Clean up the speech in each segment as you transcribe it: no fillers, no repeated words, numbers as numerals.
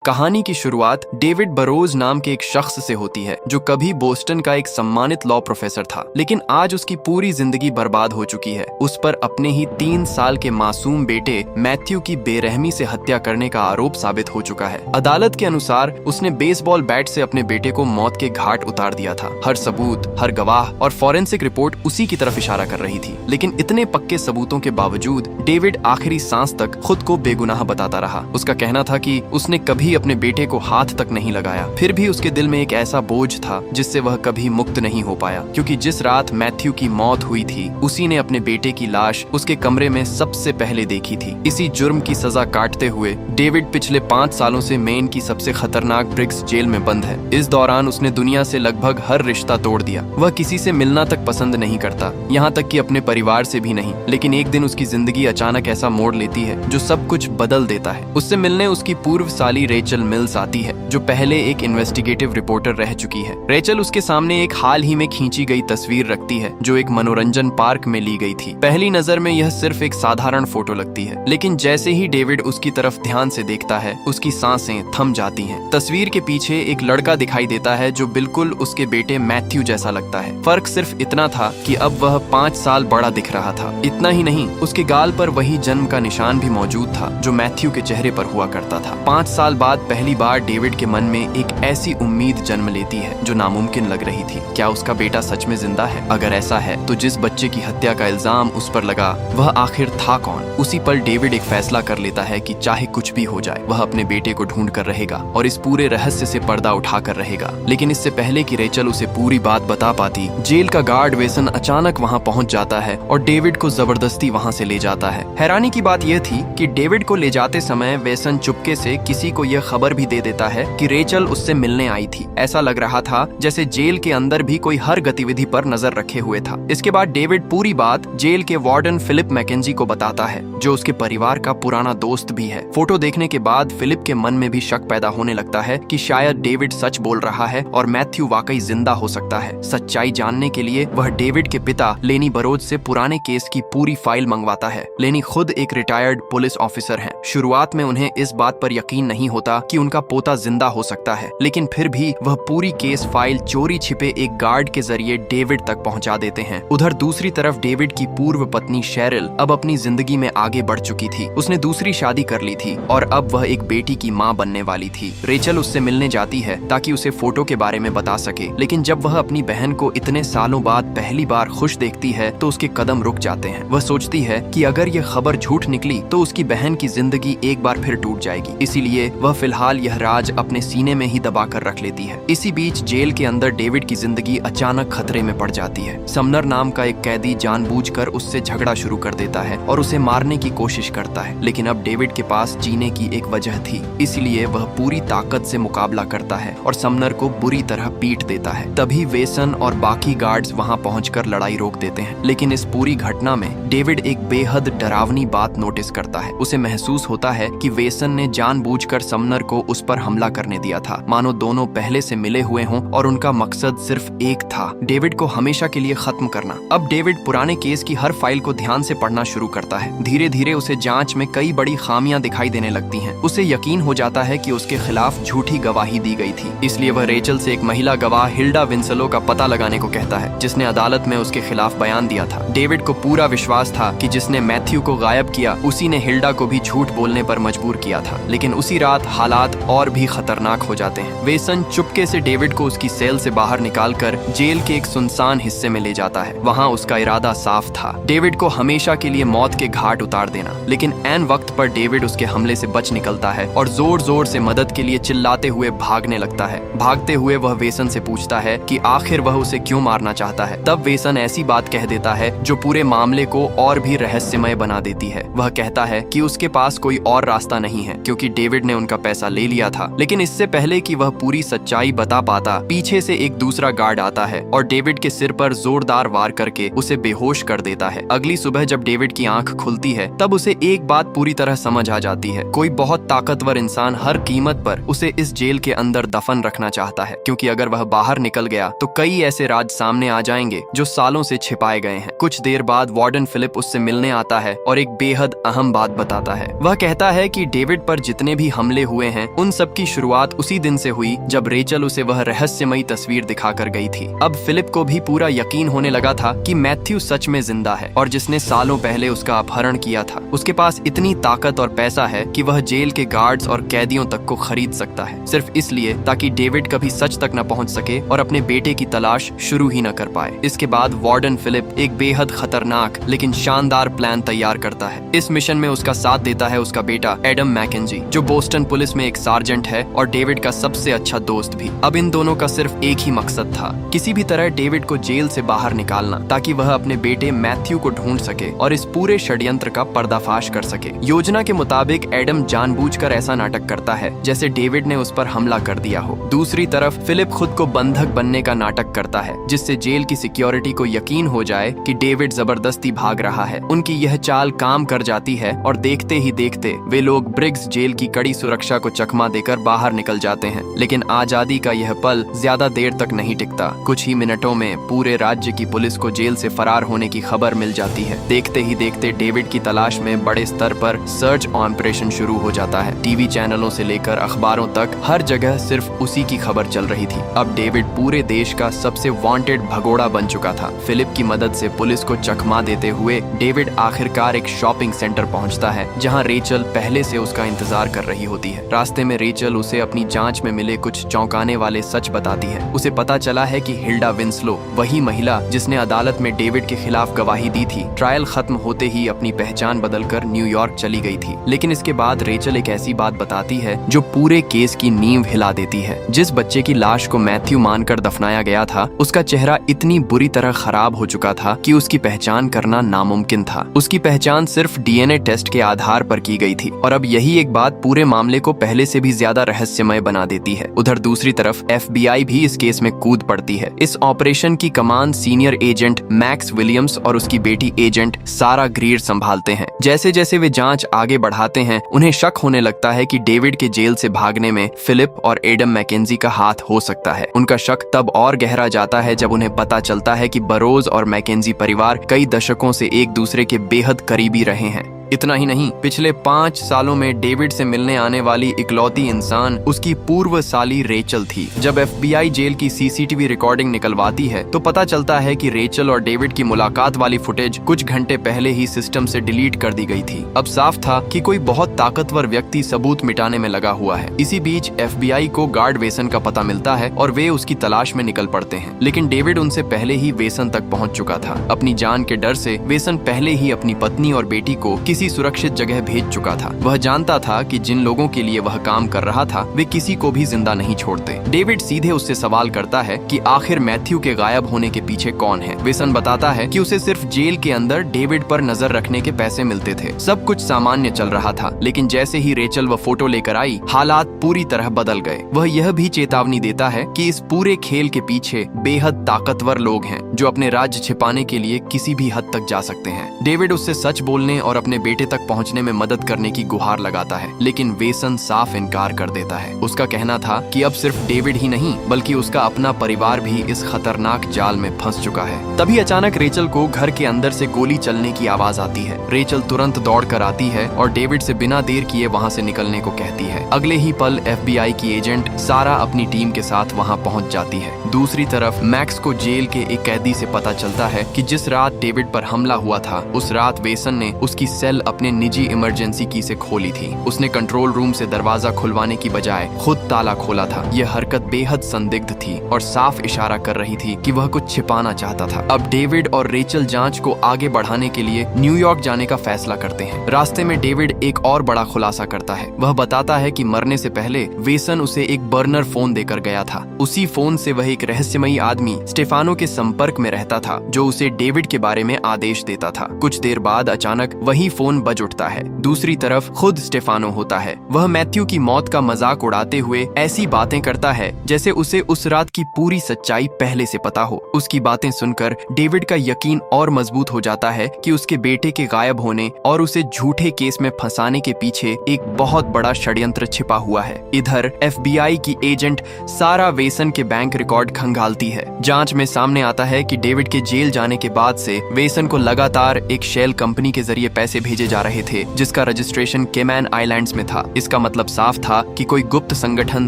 कहानी की शुरुआत डेविड बरोज नाम के एक शख्स से होती है जो कभी बोस्टन का एक सम्मानित लॉ प्रोफेसर था, लेकिन आज उसकी पूरी जिंदगी बर्बाद हो चुकी है। उस पर अपने ही 3 साल के मासूम बेटे मैथ्यू की बेरहमी से हत्या करने का आरोप साबित हो चुका है। अदालत के अनुसार उसने बेसबॉल बैट से अपने बेटे को मौत के घाट उतार दिया था। हर सबूत, हर गवाह और फॉरेंसिक रिपोर्ट उसी की तरफ इशारा कर रही थी, लेकिन इतने पक्के सबूतों के बावजूद डेविड आखिरी सांस तक खुद को बेगुनाह बताता रहा। उसका कहना था कि उसने कभी अपने बेटे को हाथ तक नहीं लगाया। फिर भी उसके दिल में एक ऐसा बोझ था जिससे वह कभी मुक्त नहीं हो पाया, क्योंकि जिस रात मैथ्यू की मौत हुई थी उसी ने अपने बेटे की लाश उसके कमरे में सबसे पहले देखी थी। इसी जुर्म की सजा काटते हुए डेविड पिछले 5 सालों से मेन की सबसे खतरनाक ब्रिग्स जेल में बंद है। इस दौरान उसने दुनिया से लगभग हर रिश्ता तोड़ दिया। वह किसी से मिलना तक पसंद नहीं करता, यहाँ तक कि अपने परिवार से भी नहीं। लेकिन एक दिन उसकी जिंदगी अचानक ऐसा मोड़ लेती है जो सब कुछ बदल देता है। उससे मिलने उसकी पूर्व साली रेचल मिल्स आती है, जो पहले एक इन्वेस्टिगेटिव रिपोर्टर रह चुकी है। रेचल उसके सामने एक हाल ही में खींची गई तस्वीर रखती है जो एक मनोरंजन पार्क में ली गई थी। पहली नजर में यह सिर्फ एक साधारण फोटो लगती है, लेकिन जैसे ही डेविड उसकी तरफ ध्यान से देखता है उसकी सांसें थम जाती हैं। तस्वीर के पीछे एक लड़का दिखाई देता है जो बिल्कुल उसके बेटे मैथ्यू जैसा लगता है। फर्क सिर्फ इतना था कि अब वह 5 साल बड़ा दिख रहा था। इतना ही नहीं, उसके गाल पर वही जन्म का निशान भी मौजूद था जो मैथ्यू के चेहरे पर हुआ करता था। 5 साल बाद पहली बार डेविड के मन में एक ऐसी उम्मीद जन्म लेती है जो नामुमकिन लग रही थी। क्या उसका बेटा सच में जिंदा है? अगर ऐसा है तो जिस बच्चे की हत्या का इल्जाम उस पर लगा वह आखिर था कौन? उसी पल डेविड एक फैसला कर लेता है कि चाहे कुछ भी हो जाए वह अपने बेटे को ढूंढ कर रहेगा और इस पूरे रहस्य से पर्दा उठा कर रहेगा। लेकिन इससे पहले कि रेचल उसे पूरी बात बता पाती, जेल का गार्ड वेसन अचानक वहाँ पहुँच जाता है और डेविड को जबरदस्ती वहाँ से ले जाता है। हैरानी की बात यह थी कि डेविड को ले जाते समय वेसन चुपके से किसी को यह खबर भी दे देता है कि रेचल उससे मिलने आई थी। ऐसा लग रहा था जैसे जेल के अंदर भी कोई हर गतिविधि पर नजर रखे हुए था। इसके बाद डेविड पूरी बात जेल के वार्डन फिलिप मैकेंजी को बताता है, जो उसके परिवार का पुराना दोस्त भी है। फोटो देखने के बाद फिलिप के मन में भी शक पैदा होने लगता है कि शायद डेविड सच बोल रहा है और मैथ्यू वाकई जिंदा हो सकता है। सच्चाई जानने के लिए वह डेविड के पिता लेनी बरोज से पुराने केस की पूरी फाइल मंगवाता है। लेनी खुद एक रिटायर्ड पुलिस ऑफिसर हैं। शुरुआत में उन्हें इस बात पर यकीन नहीं होता कि उनका पोता जिंदा हो सकता है, लेकिन फिर भी वह पूरी केस फाइल चोरी छिपे एक गार्ड के जरिए डेविड तक पहुंचा देते हैं। उधर दूसरी तरफ डेविड की पूर्व पत्नी शेरिल अब अपनी जिंदगी में आगे बढ़ चुकी थी। उसने दूसरी शादी कर ली थी और अब वह एक बेटी की मां बनने वाली थी। रेचल उससे मिलने जाती है ताकि उसे फोटो के बारे में बता सके, लेकिन जब वह अपनी बहन को इतने सालों बाद पहली बार खुश देखती है तो उसके कदम रुक जाते हैं। वह सोचती है कि अगर यह खबर झूठ निकली तो उसकी बहन की जिंदगी एक बार फिर टूट जाएगी, इसीलिए वह फिलहाल यह राज अपने सीने में ही दबा कर रख लेती है। इसी बीच जेल के अंदर डेविड की जिंदगी अचानक खतरे में पड़ जाती है। समनर नाम का एक कैदी जानबूझकर उससे झगड़ा शुरू कर देता है और उसे मारने की कोशिश करता है, लेकिन अब डेविड के पास जीने की एक वजह थी, इसलिए वह पूरी ताकत से मुकाबला करता है और समनर को बुरी तरह पीट देता है। तभी वेसन और बाकी गार्ड्स वहां पहुंचकर लड़ाई रोक देते हैं, लेकिन इस पूरी घटना में डेविड एक बेहद डरावनी बात नोटिस करता है। उसे महसूस होता है कि वेसन ने जानबूझकर समनर को उस पर हमला करने दिया था, मानो दोनों पहले से मिले हुए हों और उनका मकसद सिर्फ एक था, डेविड को हमेशा के लिए खत्म करना। अब डेविड पुराने केस की हर फाइल को ध्यान से पढ़ना शुरू करता है। धीरे धीरे उसे जांच में कई बड़ी खामियां दिखाई देने लगती हैं। उसे यकीन हो जाता है कि उसके खिलाफ झूठी गवाही दी गई थी, इसलिए वह रेचल से एक महिला गवाह हिल्डा विंसलो का पता लगाने को कहता है, जिसने अदालत में उसके खिलाफ बयान दिया था। डेविड को पूरा विश्वास था कि जिसने मैथ्यू को गायब किया उसी ने हिल्डा को भी झूठ बोलने पर मजबूर किया था, लेकिन उसी रात हालात और भी खतरनाक हो जाते हैं। वेसन चुपके से डेविड को उसकी सेल से बाहर निकालकर जेल के एक सुनसान हिस्से में ले जाता है। वहाँ उसका इरादा साफ था, डेविड को हमेशा के लिए मौत के घाट उतार देना। लेकिन ऐन वक्त पर डेविड उसके हमले से बच निकलता है और जोर जोर से मदद के लिए चिल्लाते हुए भागने लगता है। भागते हुए वह वेसन से पूछता है कि आखिर वह उसे क्यों मारना चाहता है। तब वेसन ऐसी बात कह देता है जो पूरे मामले को और भी रहस्यमय बना देती है। वह कहता है कि उसके पास कोई और रास्ता नहीं है, क्योंकि डेविड ने उनका पैसा ले लिया था। लेकिन इससे पहले कि वह पूरी सच्चाई बता पाता, पीछे से एक दूसरा गार्ड आता है और डेविड के सिर पर जोरदार वार करके उसे बेहोश कर देता है। अगली सुबह जब डेविड की आंख खुलती है तब उसे एक बात पूरी तरह समझ आ जाती है, कोई बहुत ताकतवर इंसान हर कीमत पर उसे इस जेल के अंदर दफन रखना चाहता है, क्योंकि अगर वह बाहर निकल गया तो कई ऐसे राज सामने आ जाएंगे जो सालों से छिपाए गए हैं। कुछ देर बाद वार्डन फिलिप उससे मिलने आता है और एक बेहद अहम बात बताता है। वह कहता है कि डेविड पर जितने भी हमले हुए हैं, उन सब की शुरुआत उसी दिन से हुई जब रेचल उसे वह रहस्यमयी तस्वीर दिखाकर गई थी। अब फिलिप को भी पूरा यकीन होने लगा था कि मैथ्यू सच में जिंदा है और जिसने सालों पहले उसका अपहरण किया था उसके पास इतनी ताकत और पैसा है कि वह जेल के गार्ड्स और कैदियों तक को खरीद सकता है, सिर्फ इसलिए ताकि डेविड कभी सच तक न पहुंच सके और अपने बेटे की तलाश शुरू ही न कर पाए। इसके बाद वार्डन फिलिप एक बेहद खतरनाक लेकिन शानदार प्लान तैयार करता है। इस मिशन में उसका साथ देता है उसका बेटा एडम मैकेंजी, जो बोस्टन पुलिस में एक सार्जेंट है और डेविड का सबसे अच्छा दोस्त भी। अब इन दोनों का सिर्फ एक ही मकसद था, किसी भी तरह डेविड को जेल से बाहर निकालना ताकि वह अपने बेटे मैथ्यू को ढूंढ सके और इस पूरे षड्यंत्र का पर्दाफाश कर सके। योजना के मुताबिक एडम जानबूझकर ऐसा नाटक करता है जैसे डेविड ने उस पर हमला कर दिया हो। दूसरी तरफ फिलिप खुद को बंधक बनने का नाटक करता है जिससे जेल की सिक्योरिटी को यकीन हो जाए कि डेविड जबरदस्ती भाग रहा है। उनकी यह चाल काम कर जाती है और देखते ही देखते वे लोग ब्रिग्स जेल की कड़ी सुरक्षा को चकमा देकर बाहर निकल जाते हैं। लेकिन आजादी का यह पल ज्यादा देर तक नहीं टिकता। कुछ ही मिनटों में पूरे राज्य की पुलिस को जेल से फरार होने की खबर मिल जाती है। देखते ही देखते डेविड की तलाश में बड़े स्तर पर सर्च ऑपरेशन शुरू हो जाता है। टीवी चैनलों से लेकर अखबारों तक हर जगह सिर्फ उसी की खबर चल रही थी। अब डेविड पूरे देश का सबसे वांटेड भगोड़ा बन चुका था। फिलिप की मदद से पुलिस को चकमा देते हुए डेविड आखिरकार एक शॉपिंग सेंटर पहुंचता है जहां रेचल पहले से उसका इंतजार कर रही होती है। रास्ते में रेचल उसे अपनी जांच में मिले कुछ चौंकाने वाले सच बताती है। उसे पता चला है कि हिल्डा विंस्लो, वही महिला जिसने अदालत में डेविड के खिलाफ गवाही दी थी, ट्रायल खत्म होते ही अपनी पहचान बदलकर न्यूयॉर्क चली गई थी। लेकिन इसके बाद रेचल एक ऐसी बात बताती है जो पूरे केस की नींव हिला देती है। जिस बच्चे की लाश को मैथ्यू मानकर दफनाया गया था उसका चेहरा इतनी बुरी तरह खराब हो चुका था कि उसकी पहचान करना नामुमकिन था। उसकी पहचान सिर्फ डीएनए टेस्ट के आधार पर की गई थी और अब यही एक बात पूरे मामले को पहले से भी ज्यादा रहस्यमय बना देती है। उधर दूसरी तरफ FBI भी इस केस में कूद पड़ती है। इस ऑपरेशन की कमान सीनियर एजेंट मैक्स विलियम्स और उसकी बेटी एजेंट सारा ग्रीर संभालते हैं। जैसे जैसे वे जांच आगे बढ़ाते हैं उन्हें शक होने लगता है कि डेविड के जेल से भागने में फिलिप और एडम मैकेंजी का हाथ हो सकता है। उनका शक तब और गहरा जाता है जब उन्हें पता चलता है कि बरोज और मैकेंजी परिवार कई दशकों से एक दूसरे के बेहद करीबी रहे हैं। इतना ही नहीं, पिछले 5 सालों में डेविड से मिलने आने वाली इकलौती इंसान उसकी पूर्व साली रेचल थी। जब FBI जेल की CCTV रिकॉर्डिंग निकलवाती है तो पता चलता है कि रेचल और डेविड की मुलाकात वाली फुटेज कुछ घंटे पहले ही सिस्टम से डिलीट कर दी गई थी। अब साफ था कि कोई बहुत ताकतवर व्यक्ति सबूत मिटाने में लगा हुआ है। इसी बीच FBI को गार्ड वेसन का पता मिलता है और वे उसकी तलाश में निकल पड़ते हैं। लेकिन डेविड उनसे पहले ही वेसन तक पहुंच चुका था। अपनी जान के डर से वेसन पहले ही अपनी पत्नी और बेटी को किसी सुरक्षित जगह भेज चुका था। वह जानता था कि जिन लोगों के लिए वह काम कर रहा था वे किसी को भी जिंदा नहीं छोड़ते। डेविड सीधे उससे सवाल करता है कि आखिर मैथ्यू के गायब होने के पीछे कौन है। वेसन बताता है कि उसे सिर्फ जेल के अंदर डेविड पर नजर रखने के पैसे मिलते थे। सब कुछ सामान्य चल रहा था, लेकिन जैसे ही रेचल वह फोटो लेकर आई हालात पूरी तरह बदल गए। वह यह भी चेतावनी देता है कि इस पूरे खेल के पीछे बेहद ताकतवर लोग हैं जो अपने राज्य छिपाने के लिए किसी भी हद तक जा सकते हैं। डेविड उससे सच बोलने और अपने बेटे तक पहुंचने में मदद करने की गुहार लगाता है, लेकिन वेसन साफ इनकार कर देता है। उसका कहना था कि अब सिर्फ डेविड ही नहीं बल्कि उसका अपना परिवार भी इस खतरनाक जाल में फंस चुका है। तभी अचानक रेचल को घर के अंदर से गोली चलने की आवाज आती है। रेचल तुरंत दौड़ कर आती है और डेविड से बिना देर किए वहां से निकलने को कहती है। अगले ही पल FBI की एजेंट सारा अपनी टीम के साथ वहां पहुंच जाती है। दूसरी तरफ मैक्स को जेल के एक कैदी से पता चलता है कि जिस रात डेविड पर हमला हुआ था उस रात वेसन ने उसकी सेल अपने निजी इमरजेंसी की से खोली थी। उसने कंट्रोल रूम से दरवाजा खुलवाने की बजाय खुद ताला खोला था। यह हरकत बेहद संदिग्ध थी और साफ इशारा कर रही थी कि वह कुछ छिपाना चाहता था। अब डेविड और रेचल जांच को आगे बढ़ाने के लिए न्यूयॉर्क जाने का फैसला करते हैं। रास्ते में डेविड एक और बड़ा खुलासा करता है। वह बताता है कि मरने से पहले वेसन उसे एक बर्नर फोन देकर गया था। उसी फोन से वह एक रहस्यमयी आदमी स्टेफानो के संपर्क में रहता था जो उसे डेविड के बारे में आदेश देता था। कुछ देर बाद अचानक वही फोन बज उठता है। दूसरी तरफ खुद स्टेफानो होता है। वह मैथ्यू की मौत का मजाक उड़ाते हुए ऐसी बातें करता है जैसे उसे उस रात की पूरी सच्चाई पहले से पता हो। उसकी बातें सुनकर डेविड का यकीन और मजबूत हो जाता है कि उसके बेटे के गायब होने और उसे झूठे केस में फंसाने के पीछे एक बहुत बड़ा षड्यंत्र छिपा हुआ है। इधर FBI की एजेंट सारा वेसन के बैंक रिकॉर्ड खंगालती है। जांच में सामने आता है कि डेविड के जेल जाने के बाद से वेसन को लगातार एक शेल कंपनी के जरिए पैसे भेजे जा रहे थे जिसका रजिस्ट्रेशन केमैन आइलैंड्स में था। इसका मतलब साफ था कि कोई गुप्त संगठन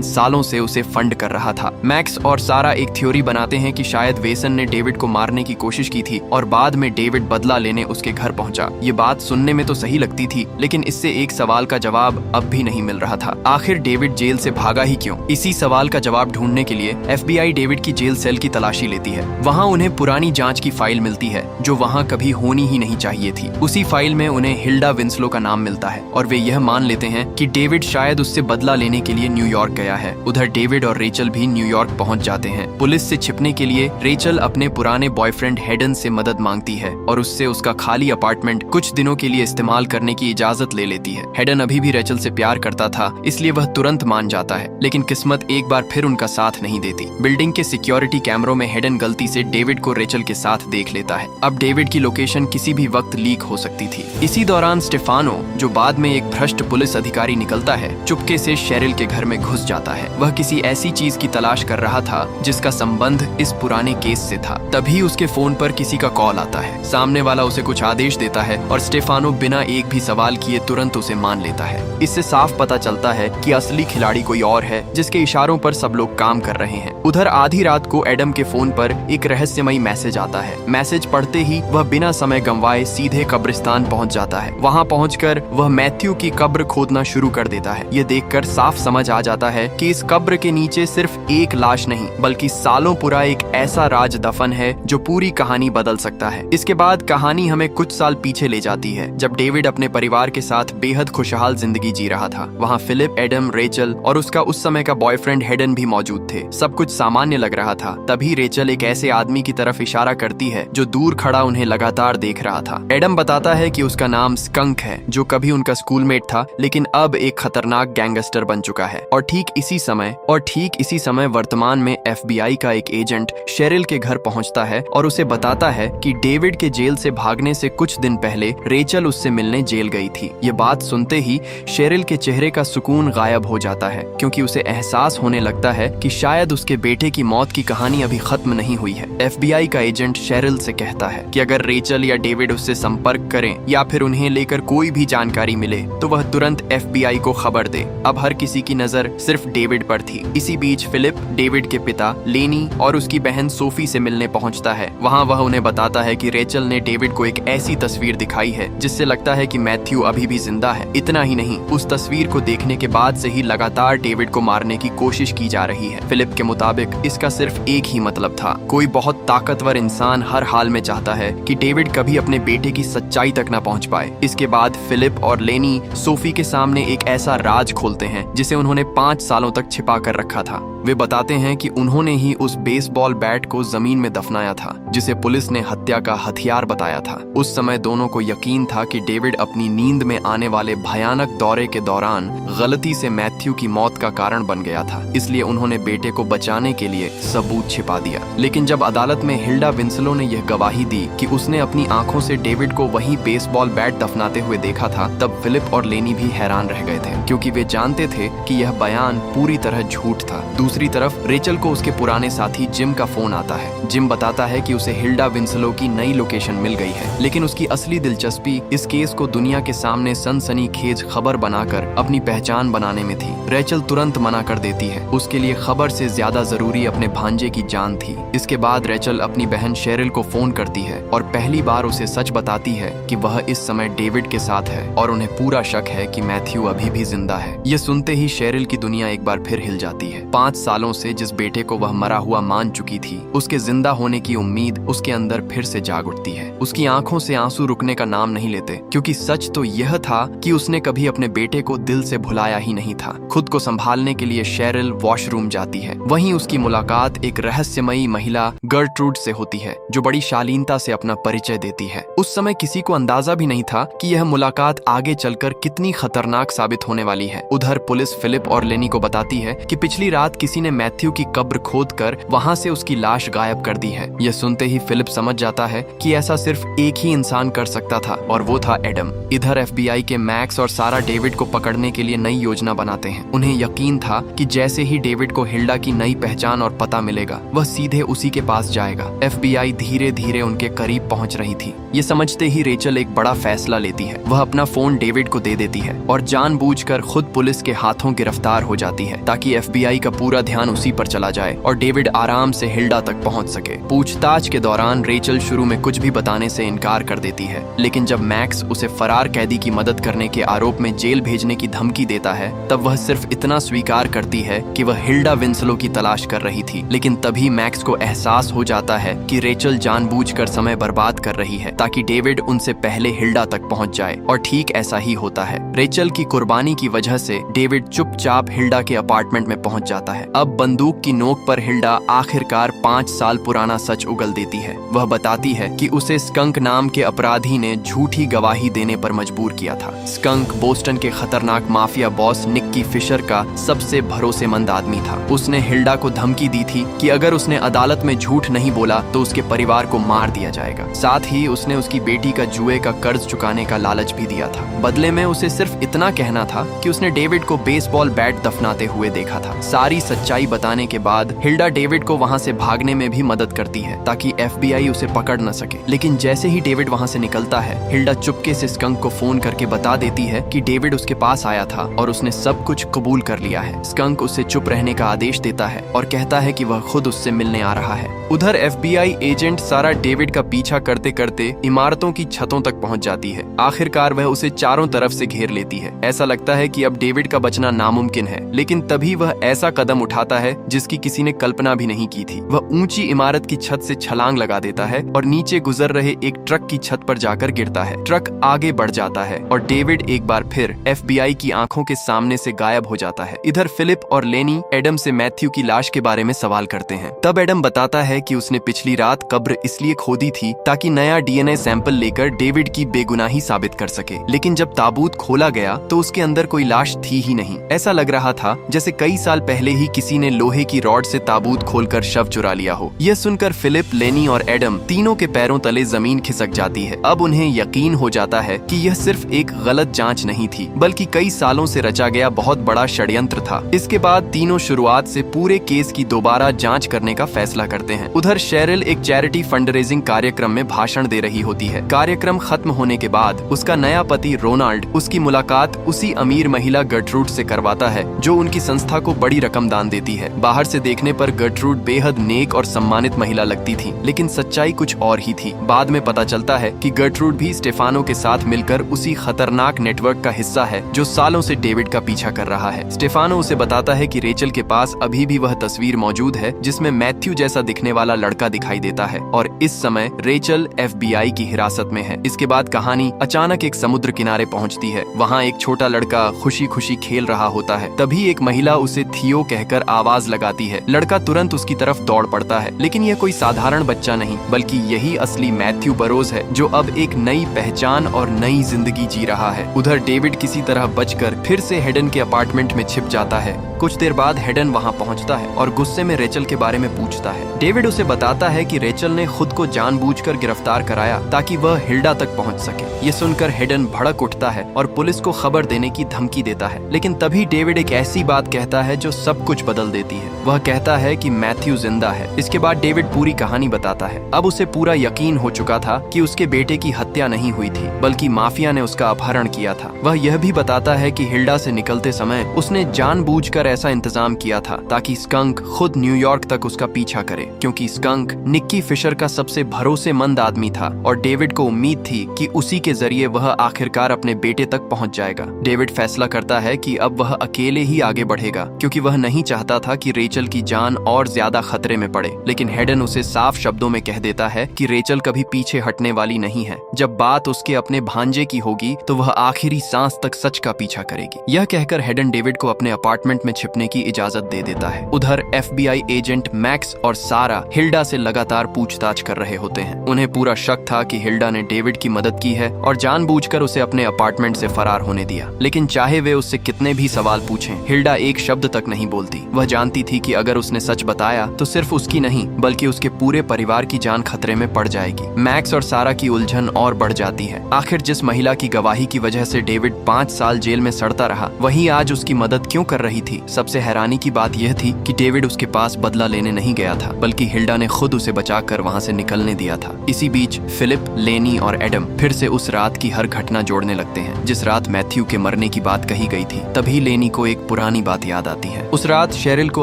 सालों से उसे फंड कर रहा था। मैक्स और सारा एक थ्योरी बनाते हैं कि शायद वेसन ने डेविड को मारने की कोशिश की थी और बाद में डेविड बदला लेने उसके घर पहुंचा। ये बात सुनने में तो सही लगती थी, लेकिन इससे एक सवाल का जवाब अब भी नहीं मिल रहा था। आखिर डेविड जेल से भागा ही क्यों? इसी सवाल का जवाब ढूंढने के लिए FBI डेविड की जेल सेल की तलाशी लेती है। वहाँ उन्हें पुरानी जांच की फाइल मिलती है जो वहाँ कभी होनी ही नहीं चाहिए थी। उसी फाइल में उन्हें हिल्डा विंसलो का नाम मिलता है और वे यह मान लेते हैं कि डेविड शायद उससे बदला लेने के लिए न्यूयॉर्क गया है। उधर डेविड और रेचल भी न्यूयॉर्क पहुंच जाते हैं। पुलिस से छिपने के लिए रेचल अपने पुराने बॉयफ्रेंड हेडन से मदद मांगती है और उससे उसका खाली अपार्टमेंट कुछ दिनों के लिए इस्तेमाल करने की इजाजत ले लेती है। हेडन अभी भी रेचल से प्यार करता था, इसलिए वह तुरंत मान जाता है, लेकिन किस्मत एक बार फिर उनका साथ नहीं देती। बिल्डिंग के सिक्योरिटी कैमरों में हेडन गलती से डेविड को रेचल के साथ देख लेता है। अब डेविड की लोकेशन किसी भी वक्त लीक हो सकती थी। इसी दौरान स्टेफानो, जो बाद में एक भ्रष्ट पुलिस अधिकारी निकलता है, चुपके से शेरिल के घर में घुस जाता है। वह किसी ऐसी चीज की तलाश कर रहा था जिसका संबंध इस पुराने केस से था। तभी उसके फोन पर किसी का कॉल आता है। सामने वाला उसे कुछ आदेश देता है और स्टेफानो बिना एक भी सवाल किए तुरंत उसे मान लेता है। इससे साफ पता चलता है कि असली खिलाड़ी कोई और है जिसके इशारों पर सब लोग काम कर रहे हैं। उधर आधी रात को एडम के फोन पर एक रहस्यमयी मैसेज आता है। मैसेज पढ़ते ही वह बिना समय गंवाए सीधे कब्रिस्तान पहुंच जाता है। वहां पहुंचकर वह मैथ्यू की कब्र खोदना शुरू कर देता है। ये देखकर साफ समझ आ जाता है कि इस कब्र के नीचे सिर्फ एक लाश नहीं बल्कि सालों पुरा एक ऐसा राज दफन है जो पूरी कहानी बदल सकता है। इसके बाद कहानी हमें कुछ साल पीछे ले जाती है, जब डेविड अपने परिवार के साथ बेहद खुशहाल जिंदगी जी रहा था। वहाँ फिलिप, एडम, रेचल और उसका उस समय का बॉयफ्रेंड हेडन भी मौजूद थे। सब कुछ सामान्य लग रहा था। तभी रेचल एक ऐसे आदमी की तरफ इशारा करती है जो दूर खड़ा उन्हें लगातार देख रहा था। एडम बताता है कि उसका नाम स्कंक है, जो कभी उनका स्कूलमेट था लेकिन अब एक खतरनाक गैंगस्टर बन चुका है। और ठीक इसी समय वर्तमान में FBI का एक एजेंट शेरिल के घर पहुंचता है और उसे बताता है कि डेविड के जेल से भागने से कुछ दिन पहले रेचल उससे मिलने जेल गई थी। ये बात सुनते ही शेरिल के चेहरे का सुकून गायब हो जाता है, क्योंकि उसे एहसास होने लगता है कि शायद उसके बेटे की मौत की कहानी अभी खत्म नहीं हुई है। FBI का एजेंट शेरिल से कहता है कि अगर रेचल या डेविड उससे संपर्क करें या फिर उन्हें लेकर कोई भी जानकारी मिले तो वह तुरंत FBI को खबर दे। अब हर किसी की नजर सिर्फ डेविड पर थी। इसी बीच फिलिप डेविड के पिता लेनी और उसकी बहन सोफी से मिलने पहुंचता है। वहां वह उन्हें बताता है कि रेचल ने डेविड को एक ऐसी तस्वीर दिखाई है जिससे लगता है कि मैथ्यू अभी भी जिंदा है। इतना ही नहीं, उस तस्वीर को देखने के बाद से ही लगातार डेविड को मारने की कोशिश की जा रही है। फिलिप के मुताबिक इसका सिर्फ एक ही मतलब था। कोई बहुत ताकतवर इंसान हर हाल में चाहता है कि डेविड कभी अपने बेटे की सच्चाई तक न पहुंच पाए। इसके बाद फिलिप और लेनी सोफी के सामने एक ऐसा राज खोलते हैं जिसे उन्होंने 5 सालों तक छिपा कर रखा था। वे बताते हैं कि उन्होंने ही उस बेसबॉल बैट को जमीन में दफनाया था जिसे पुलिस ने हत्या का हथियार बताया था। उस समय दोनों को यकीन था कि डेविड अपनी नींद में आने वाले भयानक दौरे के दौरान गलती से मैथ्यू की मौत का कारण बन गया था, इसलिए उन्होंने बेटे को बचाने के लिए सबूत छिपा दिया। लेकिन जब अदालत में हिल्डा विंसलो ने यह गवाही दी कि उसने अपनी आंखों से डेविड को वही बेसबॉल बैट दफनाते हुए देखा था, तब फिलिप और लेनी भी हैरान रह गए थे, क्योंकि वे जानते थे कि यह बयान पूरी तरह झूठ था। दूसरी तरफ रेचल को उसके पुराने साथी जिम का फोन आता है। जिम बताता है कि उसे हिल्डा विंसलो की नई लोकेशन मिल गई है, लेकिन उसकी असली दिलचस्पी इस केस को दुनिया के सामने सनसनीखेज खबर बनाकर अपनी पहचान बनाने में थी। रेचल तुरंत मना कर देती है। उसके लिए खबर से ज्यादा जरूरी अपने भांजे की जान थी। इसके बाद रेचल अपनी बहन शेरिल को फोन करती है और पहली बार उसे सच बताती है कि वह इस समय डेविड के साथ है और उन्हें पूरा शक है कि मैथ्यू अभी भी जिंदा है। ये सुनते ही शेरिल की दुनिया एक बार फिर हिल जाती है। 5 सालों से जिस बेटे को वह मरा हुआ मान चुकी थी, उसके जिंदा होने की उम्मीद उसके अंदर फिर से जाग उठती है। उसकी आंखों से आंसू रुकने का नाम नहीं लेते, क्योंकि सच तो यह था कि उसने कभी अपने बेटे को दिल से भुलाया ही नहीं था। खुद को संभालने के लिए शेरिल वॉशरूम जाती है। वहीं उसकी मुलाकात एक रहस्यमयी महिला गर्ट्रूड से होती है, जो बड़ी शालीनता से अपना परिचय देती है। उस समय किसी को अंदाजा भी नहीं था कि यह मुलाकात आगे चलकर कितनी खतरनाक साबित होने वाली है। उधर पुलिस फिलिप और लेनी को बताती है कि पिछली रात किसी ने मैथ्यू की कब्र खोदकर वहां से उसकी लाश गायब कर दी है। यह सुनते ही फिलिप समझ जाता है कि ऐसा सिर्फ एक ही इंसान कर सकता था, और वो था एडम। इधर FBI के मैक्स और सारा डेविड को पकड़ने के लिए नई योजना बनाते हैं। उन्हें यकीन था कि जैसे ही डेविड को हिल्डा की नई पहचान और पता मिलेगा वह सीधे उसी के पास जाएगा। FBI धीरे धीरे उनके करीब पहुंच रही थी। ये समझते ही रेचल एक बड़ा फैसला लेती है। वह अपना फोन डेविड को दे देती है और जानबूझकर खुद पुलिस के हाथों गिरफ्तार हो जाती है ताकि FBI का पूरा ध्यान उसी पर चला जाए और डेविड आराम से हिल्डा तक पहुंच सके। पूछताछ के दौरान रेचल शुरू में कुछ भी बताने से इनकार कर देती है, लेकिन जब मैक्स उसे फरार कैदी की मदद करने के आरोप में जेल भेजने की धमकी देता है तब वह सिर्फ इतना स्वीकार करती है कि वह हिल्डा विंसलो की तलाश कर रही थी। लेकिन तभी मैक्स को एहसास हो जाता है कि रेचल जानबूझकर समय बर्बाद कर रही है ताकि डेविड उनसे पहले हिल्डा तक पहुंच जाए, और ठीक ऐसा ही होता है। रेचल की कुर्बानी की वजह से डेविड चुपचाप हिल्डा के अपार्टमेंट में पहुंच जाता है। अब बंदूक की नोक पर हिल्डा आखिरकार 5 साल पुराना सच उगल देती है। वह बताती है कि उसे स्कंक नाम के अपराधी ने झूठी गवाही देने पर मजबूर किया था। स्कंक बोस्टन के खतरनाक माफिया बॉस निक्की फिशर का सबसे भरोसेमंद आदमी था। उसने हिल्डा को धमकी दी थी कि अगर उसने अदालत में झूठ नहीं बोला तो उसके परिवार को मार दिया जाएगा। साथ ही उसने उसकी बेटी का जुए का कर्ज चुकाने का लालच भी दिया था। बदले में उसे सिर्फ इतना कहना था कि उसने डेविड को बेसबॉल बैट दफनाते हुए देखा था। सारी सच्चाई बताने के बाद हिल्डा डेविड को वहां से भागने में भी मदद करती है ताकि FBI उसे पकड़ न सके। लेकिन जैसे ही डेविड वहां से निकलता है, हिल्डा चुपके से स्कंक को फोन करके बता देती है कि डेविड उसके पास आया था और उसने सब कुछ कबूल कर लिया है। स्कंक उसे चुप रहने का आदेश देता है और कहता है कि वह खुद उससे मिलने आ रहा है। उधर FBI एजेंट सारा डेविड का पीछा करते करते इमारतों की छतों तक पहुंच जाती है। आखिरकार वह उसे चारों तरफ से घेर लेती है। ऐसा लगता है कि अब डेविड का बचना नामुमकिन है, लेकिन तभी वह ऐसा कदम उठाता है जिसकी किसी ने कल्पना भी नहीं की थी। वह ऊंची इमारत की छत से छलांग लगा देता है और नीचे गुजर रहे एक ट्रक की छत पर जाकर गिरता है। ट्रक आगे बढ़ जाता है और डेविड एक बार फिर FBI की आंखों के सामने से गायब हो जाता है। इधर फिलिप और लेनी एडम से मैथ्यू की लाश के बारे में सवाल करते हैं। तब एडम बताता है कि उसने पिछली रात कब्र इसलिए खोदी थी ताकि नया DNA सैंपल लेकर डेविड की बेगुनाही साबित कर सके। लेकिन जब ताबूत खोला गया तो उसके अंदर कोई लाश थी ही नहीं। ऐसा लग रहा था जैसे कई साल पहले ही किसी ने लोहे की रॉड से ताबूत खोलकर शव चुरा लिया हो। यह सुनकर फिलिप, लेनी और एडम तीनों के पैरों तले जमीन खिसक जाती है। अब उन्हें यकीन हो जाता है कि यह सिर्फ एक गलत जांच नहीं थी, बल्कि कई सालों से रचा गया बहुत बड़ा षड्यंत्र था। इसके बाद तीनों शुरुआत से पूरे केस की दोबारा जांच करने का फैसला करते हैं। उधर शेरिल एक चैरिटी फंडरेजिंग कार्यक्रम में भाषण दे रही होती है। कार्यक्रम खत्म होने के बाद उसका नया पति रोनाल्ड उसकी मुलाकात उसी अमीर महिला गर्ट्रूड से करवाता है जो उनकी संस्था को बड़ी रकम दान देती है। बाहर से देखने पर गर्ट्रूड बेहद नेक और सम्मानित महिला लगती थी, लेकिन सच्चाई कुछ और ही थी। बाद में पता चलता है कि गर्ट्रूड भी स्टेफानो के साथ मिलकर उसी खतरनाक नेटवर्क का हिस्सा है जो सालों से डेविड का पीछा कर रहा है। स्टेफानो उसे बताता है कि रेचल के पास अभी भी वह तस्वीर मौजूद है जिसमें मैथ्यू जैसा दिखने वाला लड़का दिखाई देता है और इस समय रेचल FBI की हिरासत में है। इसके बाद कहानी अचानक एक समुद्र किनारे पहुंचती है। वहाँ एक छोटा लड़का खुशी खुशी खेल रहा होता है। तभी एक महिला उसे थियो कहकर आवाज लगाती है। लड़का तुरंत उसकी तरफ दौड़ पड़ता है, लेकिन यह कोई साधारण बच्चा नहीं बल्कि यही असली मैथ्यू बरोज है जो अब एक नई पहचान और नई जिंदगी जी रहा है। उधर डेविड किसी तरह बचकर फिर से हेडन के अपार्टमेंट में छिप जाता है। कुछ देर बाद हेडन वहाँ पहुँचता है और गुस्से में रेचल के बारे में पूछता है। डेविड उसे बताता है कि रेचल ने खुद को जानबूझकर गिरफ्तार कराया ताकि वह हिल्डा तक पहुँच सके। ये सुनकर हेडन भड़क उठता है और पुलिस को खबर देने की धमकी देता है, लेकिन तभी डेविड एक ऐसी बात कहता है जो सब कुछ बदल देती है। वह कहता है कि मैथ्यू जिंदा है। इसके बाद डेविड पूरी कहानी बताता है। अब उसे पूरा यकीन हो चुका था कि उसके बेटे की हत्या नहीं हुई थी बल्कि माफिया ने उसका अपहरण किया था। वह यह भी बताता है कि हिल्डा से निकलते समय उसने जानबूझकर ऐसा इंतजाम किया था ताकि स्कंक खुद न्यूयॉर्क तक उसका पीछा करे, क्योंकि स्कंक निक्की फिशर का सबसे भरोसेमंद आदमी था और डेविड को उम्मीद थी कि उसी के जरिए वह आखिरकार अपने बेटे तक पहुंच जाएगा। डेविड फैसला करता है कि अब वह अकेले ही आगे बढ़ेगा क्योंकि वह नहीं चाहता था कि रेचल की जान और ज्यादा खतरे में पड़े। लेकिन हेडन उसे साफ शब्दों में कह देता है कि रेचल कभी पीछे हटने वाली नहीं है। जब बात उसके अपने भांजे की होगी तो वह आखिरी सांस तक सच का पीछा करेगी। यह कहकर हेडन डेविड को अपने अपार्टमेंट में छिपने की इजाजत दे देता है। उधर FBI एजेंट मैक्स और सारा हिल्डा से लगातार पूछताछ कर रहे होते हैं। उन्हें पूरा शक था कि हिल्डा ने डेविड की मदद की है और जानबूझकर उसे अपने अपार्टमेंट से फरार होने दिया। लेकिन चाहे वे उससे कितने भी सवाल पूछें, हिल्डा एक शब्द तक नहीं बोलती। वह जानती थी कि अगर उसने सच बताया तो सिर्फ उसकी नहीं बल्कि उसके पूरे परिवार की जान खतरे में पड़ जाएगी। मैक्स और सारा की उलझन और बढ़ जाती है। आखिर जिस महिला की गवाही की वजह से डेविड 5 साल जेल में सड़ता रहा, वही आज उसकी मदद क्यों कर रही थी? सबसे हैरानी की बात यह थी कि डेविड उसके पास बदला लेने नहीं गया था, बल्कि हिल्डा ने खुद उसे बचाकर वहां से निकलने दिया था। इसी बीच फिलिप, लेनी और एडम फिर से उस रात की हर घटना जोड़ने लगते हैं जिस रात मैथ्यू के मरने की बात कही गई थी। तभी लेनी को एक पुरानी बात याद आती है। उस रात शेरिल को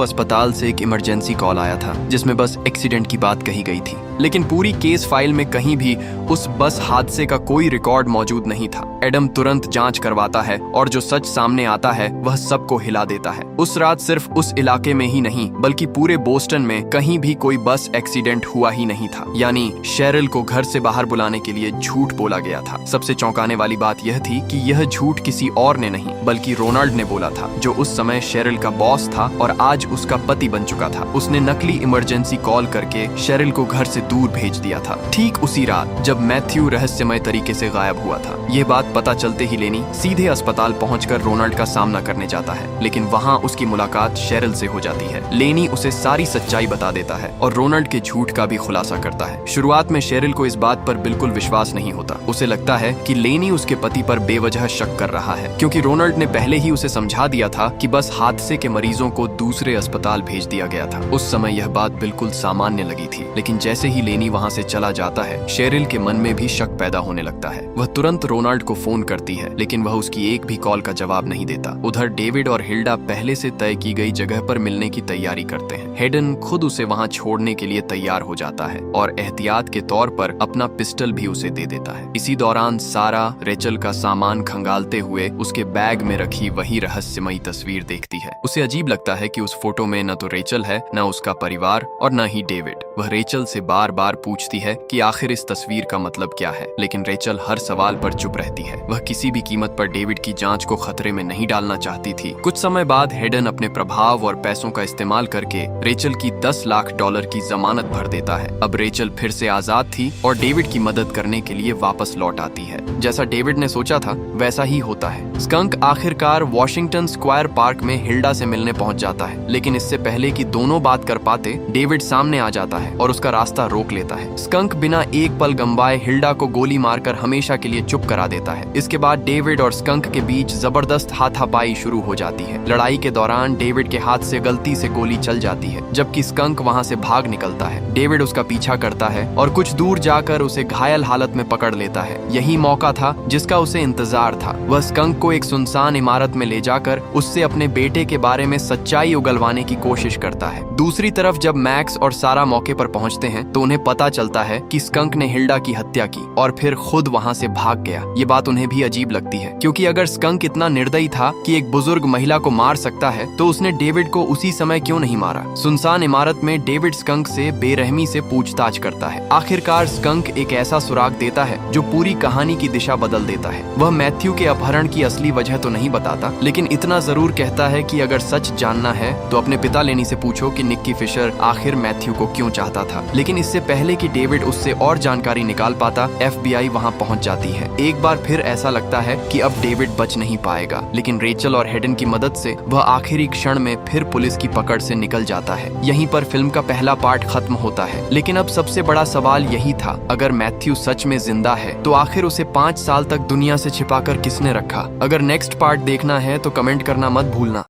अस्पताल से एक इमरजेंसी कॉल आया था जिसमें बस एक्सीडेंट की बात कही गई थी, लेकिन पूरी केस फाइल में कहीं भी उस बस हादसे का कोई रिकॉर्ड मौजूद नहीं था। एडम तुरंत जांच करवाता है और जो सच सामने आता है वह सबको हिला देता है। उस रात सिर्फ उस इलाके में ही नहीं बल्कि पूरे बोस्टन में कहीं भी कोई बस एक्सीडेंट हुआ ही नहीं था, यानी शेरिल को घर से बाहर बुलाने के लिए झूठ बोला गया था। सबसे चौंकाने वाली बात यह थी कि यह झूठ किसी और ने नहीं बल्कि रोनाल्ड ने बोला था, जो उस समय शेरिल का बॉस था और आज उसका पति बन चुका था। उसने नकली इमरजेंसी कॉल करके शेरिल को घर से दूर भेज दिया था, ठीक उसी रात जब मैथ्यू रहस्यमय तरीके से गायब हुआ था। यह बात पता चलते ही लेनी सीधे अस्पताल पहुंचकर रोनाल्ड का सामना करने जाता है, लेकिन वहां उसकी मुलाकात शेरिल से हो जाती है। लेनी उसे सारी सच्चाई बता देता है और रोनाल्ड के झूठ का भी खुलासा करता है। शुरुआत में शेरिल को इस बात पर बिल्कुल विश्वास नहीं होता। उसे लगता है कि लेनी उसके पति पर बेवजह शक कर रहा है, क्योंकि रोनाल्ड ने पहले ही उसे समझा दिया था कि बस हादसे के मरीजों को दूसरे अस्पताल भेज दिया गया था। उस समय यह बात बिल्कुल सामान्य लगी थी, लेकिन जैसे ही लेनी वहां से चला जाता है शेरिल के मन में भी शक पैदा होने लगता है। वह तुरंत रोनाल्ड को फोन करती है, लेकिन वह उसकी एक भी कॉल का जवाब नहीं देता। उधर डेविड और हिल्डा पहले से तय की गई जगह पर मिलने की तैयारी करते हैं। हेडन खुद उसे वहां छोड़ने के लिए तैयार हो जाता है और एहतियात के तौर पर अपना पिस्टल भी उसे दे देता है। इसी दौरान सारा रेचल का सामान खंगालते हुए उसके बैग में रखी वही रहस्यमयी तस्वीर देखती है। उसे अजीब लगता है कि उस फोटो में न तो रेचल है, न उसका परिवार और न ही डेविड। वह रेचल से बार बार पूछती है कि आखिर इस तस्वीर का मतलब क्या है, लेकिन रेचल हर सवाल पर चुप रहती है। वह किसी भी कीमत पर डेविड की जांच को खतरे में नहीं डालना चाहती थी। कुछ समय बाद हेडन अपने प्रभाव और पैसों का इस्तेमाल करके रेचल की $10 लाख की जमानत भर देता है। अब रेचल फिर से आजाद थी और डेविड की मदद करने के लिए वापस लौट आती है। जैसा डेविड ने सोचा था वैसा ही होता है। स्कंक आखिरकार वॉशिंगटन स्क्वायर पार्क में हिल्डा से मिलने पहुंच जाता है, लेकिन इससे पहले कि दोनों बात कर पाते डेविड सामने आ जाता है और उसका रास्ता रोक लेता है। स्कंक बिना एक पल गंवाए हिल्डा को गोली मारकर हमेशा के लिए चुप करा देता है। इसके बाद डेविड और स्कंक के बीच जबरदस्त हाथापाई शुरू हो जाती है। लड़ाई के दौरान डेविड के हाथ से गलती से गोली चल जाती है, जबकि स्कंक वहां से भाग निकलता है। डेविड उसका पीछा करता है और कुछ दूर जाकर उसे घायल हालत में पकड़ लेता है। यही मौका था जिसका उसे इंतजार था। वह स्कंक को एक सुनसान इमारत में ले जाकर उससे अपने बेटे के बारे में सच्चाई उगलवाने की कोशिश करता है। दूसरी तरफ जब मैक्स और सारा मौके पर पहुंचते हैं तो उन्हें पता चलता है कि स्कंक ने हिल्डा की हत्या की और फिर खुद वहां से भाग गया। ये बात उन्हें भी अजीब लगती है, क्योंकि अगर स्कंक इतना निर्दयी था कि एक बुजुर्ग महिला को मार सकता है तो उसने डेविड को उसी समय क्यों नहीं मारा। सुनसान इमारत में डेविड स्कंक से बेरहमी से पूछताछ करता है। आखिरकार स्कंक एक ऐसा सुराग देता है जो पूरी कहानी की दिशा बदल देता है। वह मैथ्यू के अपहरण की असली वजह तो नहीं बताता, लेकिन इतना जरूर कहता है कि अगर सच जानना है तो अपने पिता लेनी से पूछो कि निक्की फिशर आखिर मैथ्यू को क्यों चाहता था। लेकिन इससे पहले कि डेविड उससे और जानकारी निकाल पाता, FBI वहां पहुंच जाती है। एक बार फिर ऐसा लगता है कि अब डेविड बच नहीं पाएगा, लेकिन रेचल और हेडन की मदद से वह आखिरी क्षण में फिर पुलिस की पकड़ से निकल जाता है। यहीं पर फिल्म का पहला पार्ट खत्म होता है। लेकिन अब सबसे बड़ा सवाल यही था, अगर मैथ्यू सच में जिंदा है तो आखिर उसे 5 साल तक दुनिया से छिपाकर किसने रखा। अगर नेक्स्ट पार्ट देखना है तो कमेंट करना मत भूलना।